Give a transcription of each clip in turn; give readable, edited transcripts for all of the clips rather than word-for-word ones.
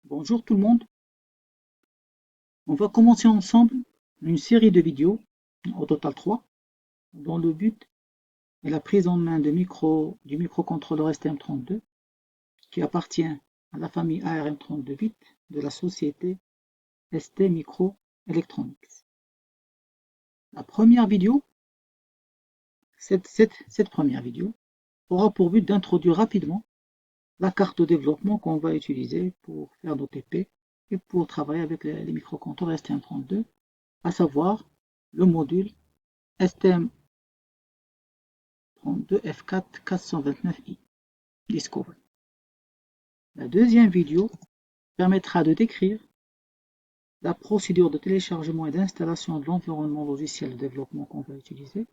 Bonjour tout le monde, on va commencer ensemble une série de vidéos, au total 3, dont le but est la prise en main du microcontrôleur STM32 qui appartient à la famille ARM32 bits de la société ST Microelectronics. La première vidéo, cette première vidéo, aura pour but d'introduire rapidement la carte de développement qu'on va utiliser pour faire nos TP et pour travailler avec les microcontrôleurs STM32, à savoir le module STM32F4 429i Discovery. La deuxième vidéo permettra de décrire la procédure de téléchargement et d'installation de l'environnement logiciel de développement qu'on va utiliser,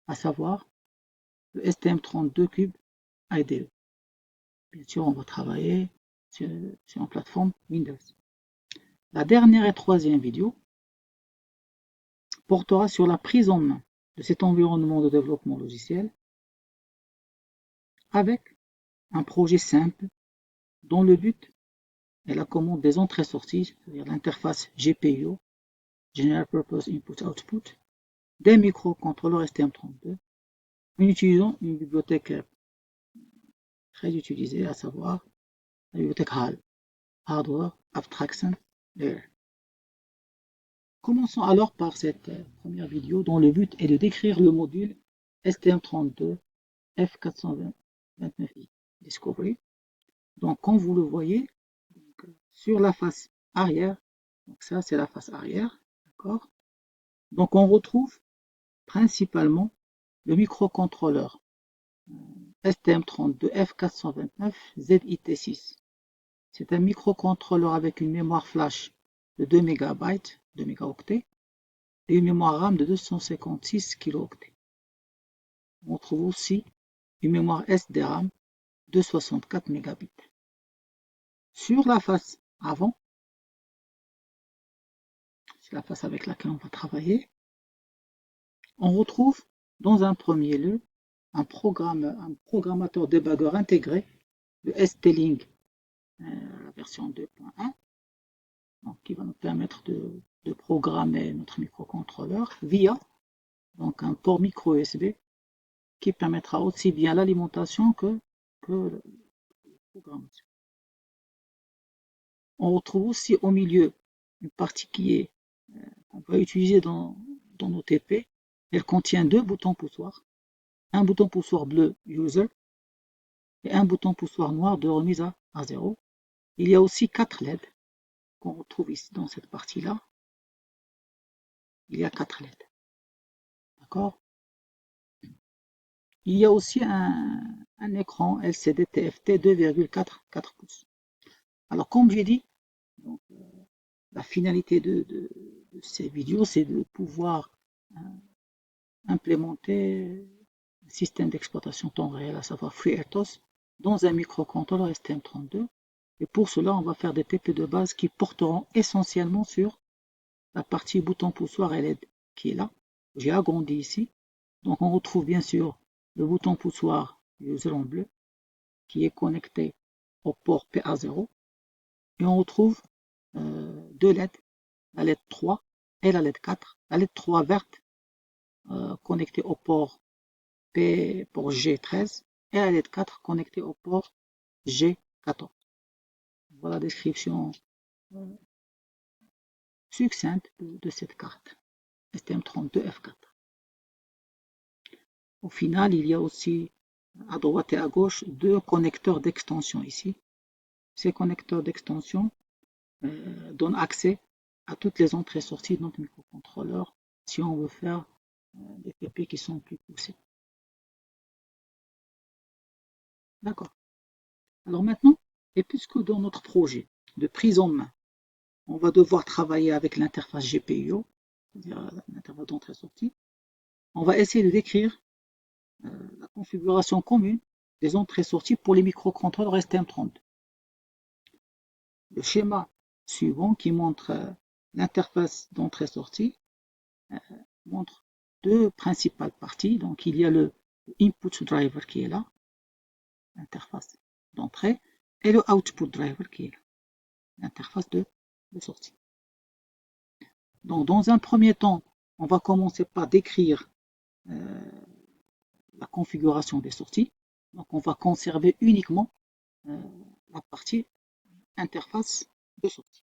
à savoir le STM32Cube IDE. Bien sûr, on va travailler sur une plateforme Windows. La dernière et troisième vidéo portera sur la prise en main de cet environnement de développement logiciel avec un projet simple dont le but est la commande des entrées-sorties, c'est-à-dire l'interface GPIO, General Purpose Input-Output, des microcontrôleurs STM32 en utilisant une bibliothèque très utilisée, à savoir la bibliothèque HAL, Hardware Abstraction Layer. Commençons alors par cette première vidéo dont le but est de décrire le module STM32F429i Discovery. Donc, comme vous le voyez, sur la face arrière, donc ça c'est la face arrière, d'accord. Donc on retrouve principalement le microcontrôleur STM32F429ZIT6. C'est un microcontrôleur avec une mémoire flash de 2 MB, 2 mégaoctets, et une mémoire RAM de 256 kilooctets. On trouve aussi une mémoire SDRAM de 64 mégabits. Sur la face avant, c'est la face avec laquelle on va travailler, on retrouve dans un premier lieu un programmateur débagueur intégré, le ST-Link, la version 2.1, qui va nous permettre de programmer notre microcontrôleur via donc un port micro USB qui permettra aussi bien l'alimentation que la programmation. On retrouve aussi au milieu une partie qu'on va utiliser dans nos TP. Elle contient deux boutons poussoirs, un bouton poussoir bleu User et un bouton poussoir noir de remise à 0. Il y a aussi 4 LED qu'on retrouve ici dans cette partie-là. Il y a 4 LED. D'accord. Il y a aussi un écran LCD TFT 2,4 pouces. Alors, comme j'ai dit, donc, la finalité de ces vidéos, c'est de pouvoir implémenter un système d'exploitation temps réel, à savoir FreeRTOS, dans un microcontrôleur STM32. Et pour cela, on va faire des TP de base qui porteront essentiellement sur la partie bouton poussoir LED qui est là. J'ai agrandi ici. Donc on retrouve bien sûr le bouton poussoir user en bleu qui est connecté au port PA0. Et on retrouve deux LED, la LED 3 et la LED 4. La LED 3 verte connectée au port G13 et la LED 4 connectée au port G14. Voilà la description succincte de cette carte STM32F4. Au final, il y a aussi à droite et à gauche deux connecteurs d'extension ici. Ces connecteurs d'extension donnent accès à toutes les entrées et sorties de notre microcontrôleur si on veut faire des TP qui sont plus poussés. D'accord. Alors maintenant, et puisque dans notre projet de prise en main, on va devoir travailler avec l'interface GPIO, c'est-à-dire l'interface d'entrée et sortie, on va essayer de décrire la configuration commune des entrées et sorties pour les microcontrôleurs STM32. Le schéma suivant qui montre l'interface d'entrée-sortie montre deux principales parties. Donc il y a le input driver qui est là, l'interface d'entrée, et le output driver qui est là. l'interface de sortie. Donc, dans un premier temps, on va commencer par décrire la configuration des sorties. Donc, on va conserver uniquement la partie interface de sortie.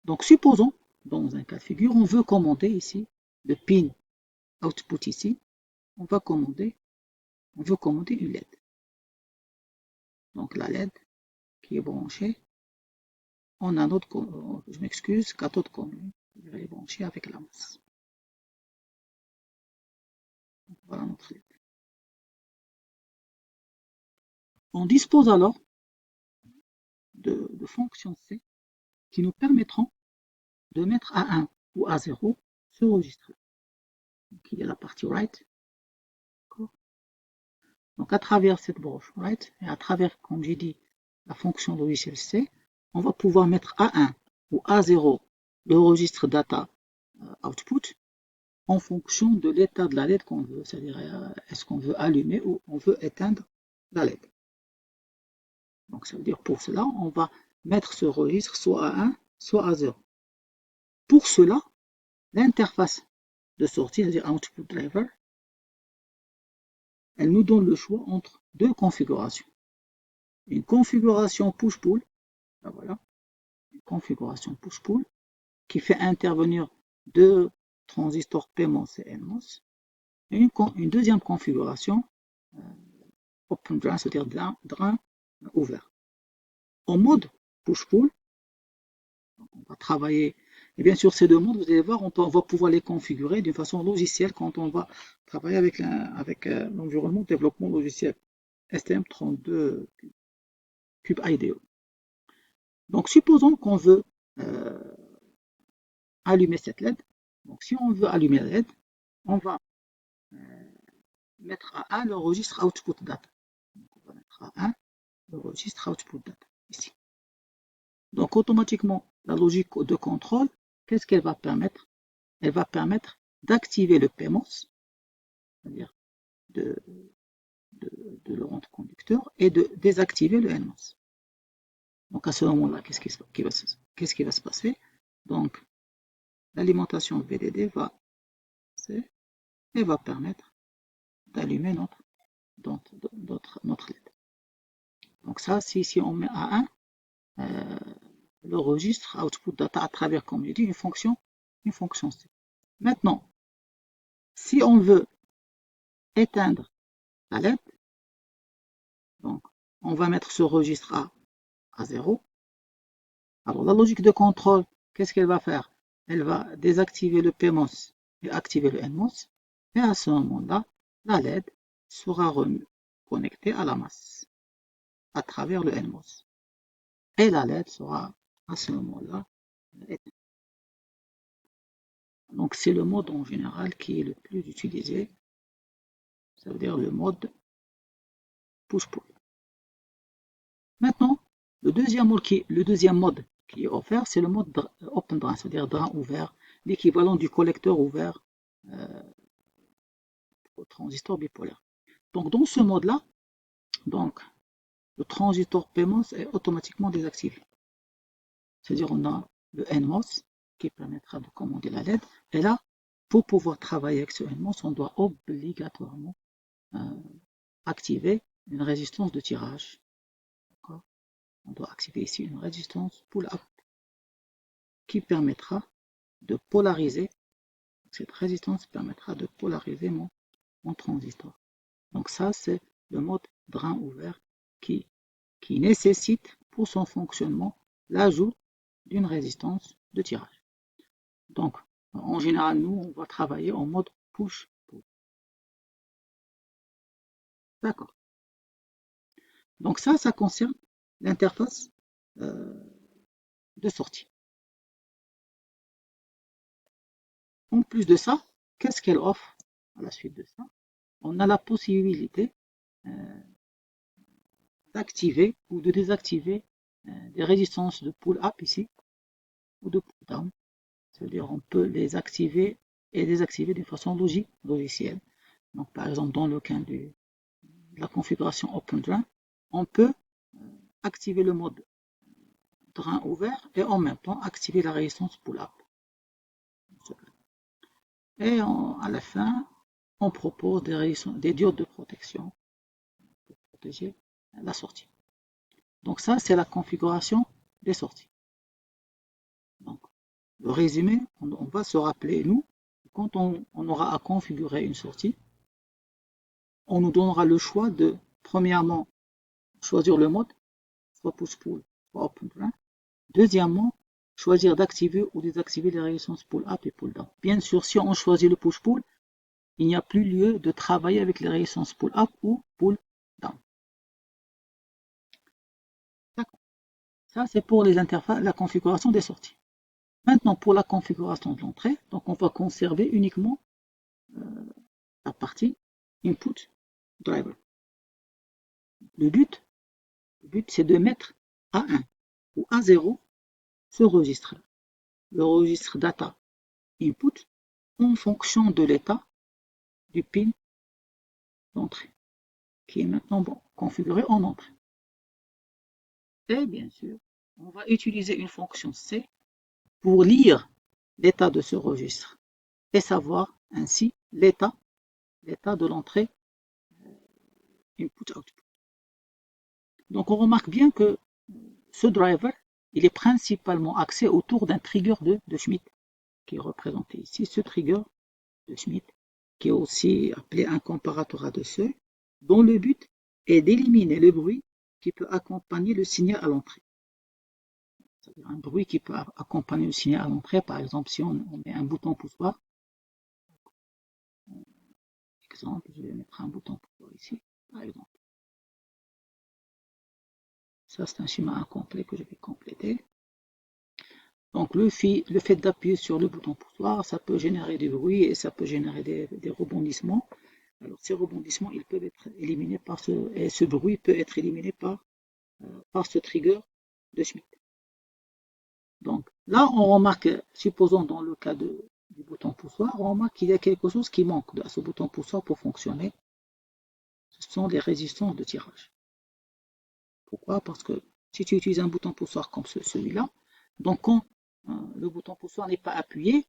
Donc, supposons, dans un cas de figure, on veut commander ici le pin output ici. On veut commander une LED. Donc, la LED qui est branchée en anode, je m'excuse, cathode commune, qui est branchée avec la masse. Voilà notre LED. On dispose alors de fonctions C qui nous permettront de mettre à 1 ou à 0 ce registre. Donc, il y a la partie write. Donc, à travers cette branche write et à travers, comme j'ai dit, la fonction logicielle C, on va pouvoir mettre à 1 ou à 0 le registre data output en fonction de l'état de la LED qu'on veut. C'est-à-dire, est-ce qu'on veut allumer ou on veut éteindre la LED. Donc, ça veut dire pour cela, on va mettre ce registre soit à 1, soit à 0. Pour cela, l'interface de sortie, c'est-à-dire output driver, elle nous donne le choix entre deux configurations. Une configuration push-pull, voilà, une configuration push-pull qui fait intervenir deux transistors PMOS et NMOS, et une deuxième configuration open drain, c'est-à-dire drain ouvert. En mode push-pull, on va travailler, et bien sûr ces deux modes, vous allez voir, on va pouvoir les configurer d'une façon logicielle quand on va travailler avec l'environnement de développement logiciel STM32 Cube IDE. Donc supposons qu'on veut allumer cette LED. Donc si on veut allumer la LED, on va mettre à 1 le registre output data. Donc on va mettre à 1 le registre output data ici. Donc automatiquement, la logique de contrôle, qu'est-ce qu'elle va permettre? Elle va permettre d'activer le PMOS, c'est-à-dire de le rendre conducteur, et de désactiver le NMOS. Donc à ce moment-là, qu'est-ce qui va se passer? Donc l'alimentation VDD va permettre d'allumer notre LED. Donc ça, si on met à 1, le registre output data à travers, comme je dis, une fonction C. Maintenant, si on veut éteindre la LED, donc on va mettre ce registre à 0. Alors la logique de contrôle, qu'est-ce qu'elle va faire? Elle va désactiver le PMOS et activer le NMOS. Et à ce moment-là, la LED sera connectée à la masse à travers le NMOS. Et la LED sera à ce moment-là éteinte. Donc c'est le mode en général qui est le plus utilisé. Ça veut dire le mode push-pull. Maintenant, le deuxième mode qui est offert, c'est le mode open drain, c'est-à-dire drain ouvert, l'équivalent du collecteur ouvert au transistor bipolaire. Donc dans ce mode-là, le transistor PMOS est automatiquement désactivé. C'est-à-dire on a le NMOS qui permettra de commander la LED. Et là, pour pouvoir travailler avec ce NMOS, on doit obligatoirement activer une résistance de tirage. On doit activer ici une résistance pull-up qui permettra de polariser. Cette résistance permettra de polariser mon transistor. Donc ça, c'est le mode drain ouvert qui nécessite pour son fonctionnement l'ajout d'une résistance de tirage. Donc, en général, nous, on va travailler en mode push-pull. D'accord. Donc ça concerne l'interface de sortie. En plus de ça, qu'est-ce qu'elle offre à la suite de ça? On a la possibilité d'activer ou de désactiver des résistances de pull-up ici ou de pull-down. C'est-à-dire on peut les activer et désactiver de façon logicielle. Donc par exemple dans le cas de la configuration Open Drain, on peut activer le mode drain ouvert et en même temps activer la résistance pull-up. Et à la fin, on propose des diodes de protection pour protéger la sortie. Donc ça, c'est la configuration des sorties. Donc, le résumé, on va se rappeler, nous, quand on aura à configurer une sortie, on nous donnera le choix de, premièrement, choisir le mode, soit push-pull, soit open-drain. Deuxièmement, choisir d'activer ou désactiver les résistances pull-up et pull-down. Bien sûr, si on choisit le push-pull, il n'y a plus lieu de travailler avec les résistances pull-up ou pull-down. D'accord. Ça, c'est pour les interfaces, la configuration des sorties. Maintenant, pour la configuration de l'entrée, donc on va conserver uniquement la partie input driver. Le but c'est de mettre A1 ou A0 ce registre, le registre data input, en fonction de l'état du pin d'entrée, qui est maintenant configuré en entrée. Et bien sûr, on va utiliser une fonction C pour lire l'état de ce registre et savoir ainsi l'état de l'entrée input-output. Donc on remarque bien que ce driver, il est principalement axé autour d'un trigger de Schmitt, qui est représenté ici, ce trigger de Schmitt, qui est aussi appelé un comparateur à deux seuils, dont le but est d'éliminer le bruit qui peut accompagner le signal à l'entrée. C'est-à-dire un bruit qui peut accompagner le signal à l'entrée, par exemple si on met un bouton poussoir. Exemple, je vais mettre un bouton poussoir ici, par exemple. Ça, c'est un schéma incomplet que je vais compléter. Donc, le fait d'appuyer sur le bouton poussoir, ça peut générer du bruit et ça peut générer des rebondissements. Alors, ces rebondissements, ils peuvent être éliminés et ce bruit peut être éliminé par ce trigger de Schmitt. Donc, là, on remarque, supposons dans le cas du bouton poussoir, on remarque qu'il y a quelque chose qui manque à ce bouton poussoir pour fonctionner. Ce sont les résistances de tirage. Pourquoi? Parce que si tu utilises un bouton poussoir comme celui-là, donc quand le bouton poussoir n'est pas appuyé,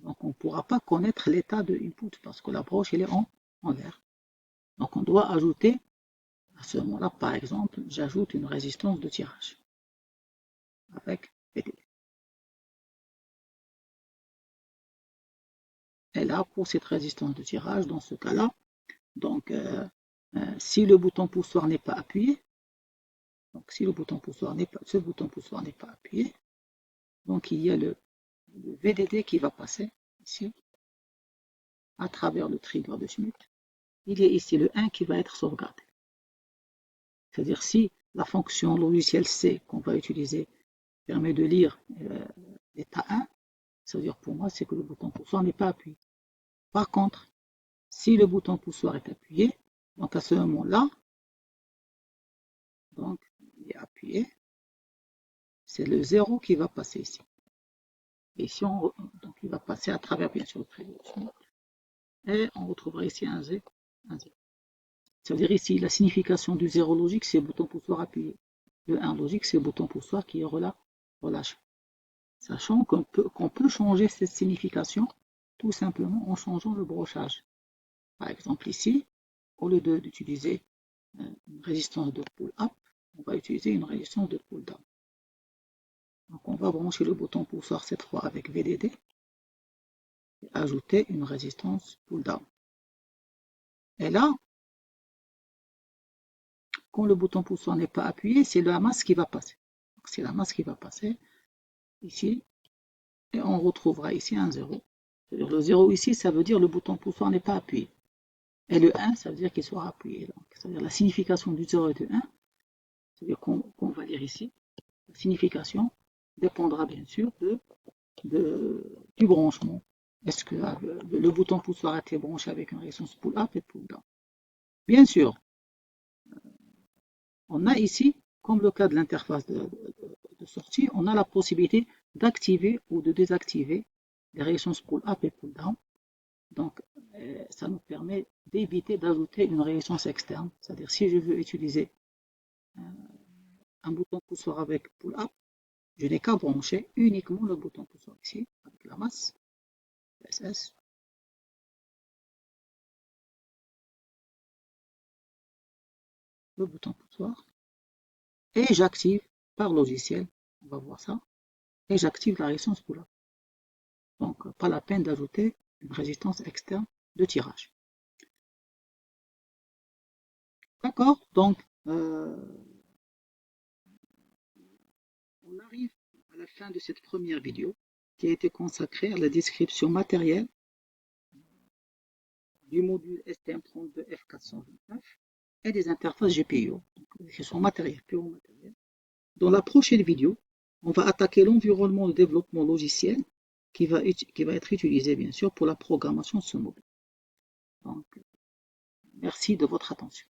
donc on ne pourra pas connaître l'état de input parce que la broche elle est en l'air. Donc on doit ajouter, à ce moment-là, par exemple, j'ajoute une résistance de tirage avec VDD. Et là, pour cette résistance de tirage, dans ce cas-là, donc si le bouton poussoir n'est pas appuyé, donc si le bouton poussoir ce bouton poussoir n'est pas appuyé, donc il y a le VDD qui va passer ici à travers le trigger de Schmitt. Il y a ici le 1 qui va être sauvegardé. C'est-à-dire si la fonction logiciel C qu'on va utiliser permet de lire l'état 1, ça veut dire pour moi c'est que le bouton poussoir n'est pas appuyé. Par contre, si le bouton poussoir est appuyé, donc à ce moment-là, donc il est appuyé, c'est le 0 qui va passer ici. Et ici, donc il va passer à travers bien sûr le trigger de Schmitt. Et on retrouvera ici un 0. Ça veut dire ici, la signification du 0 logique, c'est le bouton poussoir appuyé. Le 1 logique, c'est le bouton poussoir qui est relâché. Sachant qu'on peut changer cette signification tout simplement en changeant le brochage. Par exemple ici, au lieu d'utiliser une résistance de pull-up, on va utiliser une résistance de pull-down. Donc on va brancher le bouton poussoir cette fois avec VDD et ajouter une résistance pull-down. Et là, quand le bouton poussoir n'est pas appuyé, c'est la masse qui va passer. C'est la masse qui va passer ici, et on retrouvera ici un 0. C'est-à-dire le 0 ici, ça veut dire le bouton poussoir n'est pas appuyé. Et le 1, ça veut dire qu'il soit appuyé. C'est-à-dire la signification du 0 et du 1, c'est-à-dire qu'on va lire ici, la signification dépendra bien sûr du branchement. Est-ce que le bouton poussoir a été branché avec une résistance pull-up et pull-down? Bien sûr, on a ici, comme le cas de l'interface de sortie, on a la possibilité d'activer ou de désactiver les résistances pull-up et pull-down. Donc, ça nous permet d'éviter d'ajouter une résistance externe. C'est-à-dire, si je veux utiliser un bouton poussoir avec pull-up, je n'ai qu'à brancher uniquement le bouton poussoir ici, avec la masse, SS. Le bouton poussoir. Et j'active par logiciel, on va voir ça, et j'active la résistance pull-up. Donc, pas la peine d'ajouter une résistance externe de tirage. D'accord, donc on arrive à la fin de cette première vidéo qui a été consacrée à la description matérielle du module STM32F429 et des interfaces GPIO, qui sont matérielles, purement matérielles. Dans la prochaine vidéo, on va attaquer l'environnement de développement logiciel qui va être utilisé bien sûr pour la programmation de ce module. Donc, merci de votre attention.